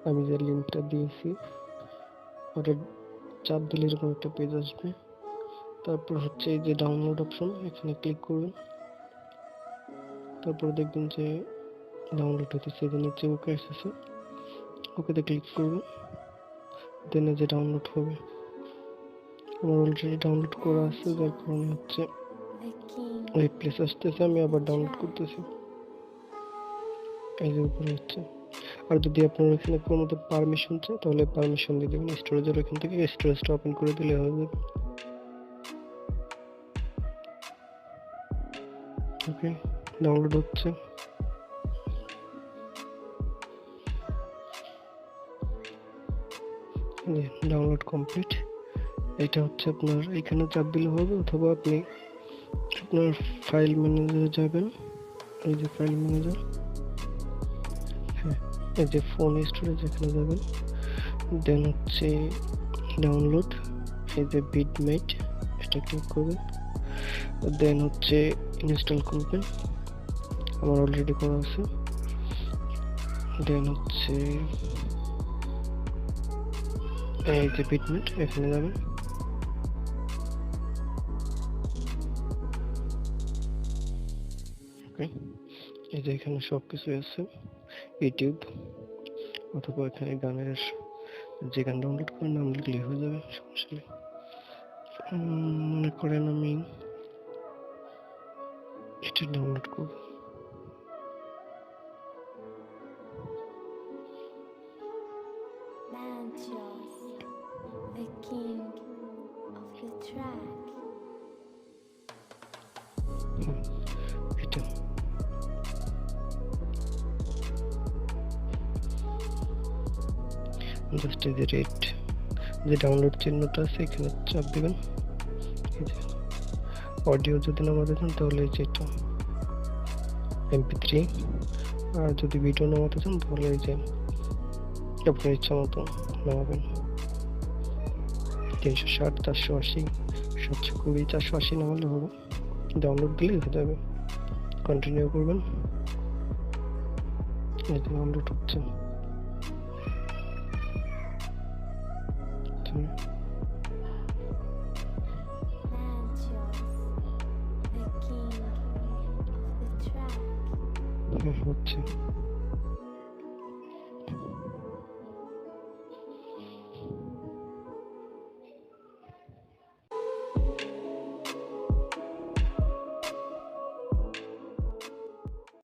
আমি যে লিঙ্কটা দিয়েছি ওটা চাপ দিলে এরকম একটা পেজ আসবে। তারপর হচ্ছে এই যে ডাউনলোড অপশন, এখানে ক্লিক করবেন। তারপর দেখবেন যে ডাউনলোড হতেছে, যে নিচে ওকে এসেছে, ওকেতে ক্লিক করবেন, দেন এই যে ডাউনলোড হবে। আমার অলরেডি ডাউনলোড করা আছে, যার কারণে হচ্ছে ওই প্লেস আসতেছে, আমি আবার ডাউনলোড করতেছি। এই যে উপরে হচ্ছে। আর যদি আপনার এখানে কোনো মতো পারমিশন চাই তাহলে পারমিশন দিয়ে দেবেন স্টোরেজের, এখান থেকে স্টোরেজটা ওপেন করে দিলে হয়ে যাবে। ওকে, ডাউনলোড হচ্ছে। Download complete. এটা হচ্ছে আপনার এখানে চাপ দিলে হবে, অথবা আপনি আপনার ফাইল ম্যানেজারে যাবেন। এই যে ফাইল ম্যানেজার, হ্যাঁ এই যে ফোন স্টোরেজ, এখানে যাবেন, দেন হচ্ছে ডাউনলোড, এই যে বিটমেট, এটা ক্লিক করবেন, দেন হচ্ছে ইনস্টল করবেন। আমার অলরেডি করা আছে। দেন হচ্ছে এই যে বিটমেট, এখানে যাবেন, ওকে। এই যে এখানে সব কিছু আছে, ইউটিউব অথবা এখানে গানের যে গান ডাউনলোড করে নাম লিখলে হয়ে যাবে, সমস্যা নেই। মনে করেন আমি এটা ডাউনলোড করব। এটা জাস্ট এই যে রেড যে ডাউনলোড চিহ্নটা আছে এখানে চাপ দিবেন। এই যে অডিও যদি নামাতে চান তাহলে যেটা MP3, আর যদি ভিডিও নামাতে চান তাহলে এই যে আপনার ইচ্ছা মতো নামাবেন। 360, 480, 720, 480 নামালে হবে। ডাউনলোড দিলেই হয়ে যাবে। কন্টিনিউ করবেন। এই যে ডাউনলোড হচ্ছে। হচ্ছে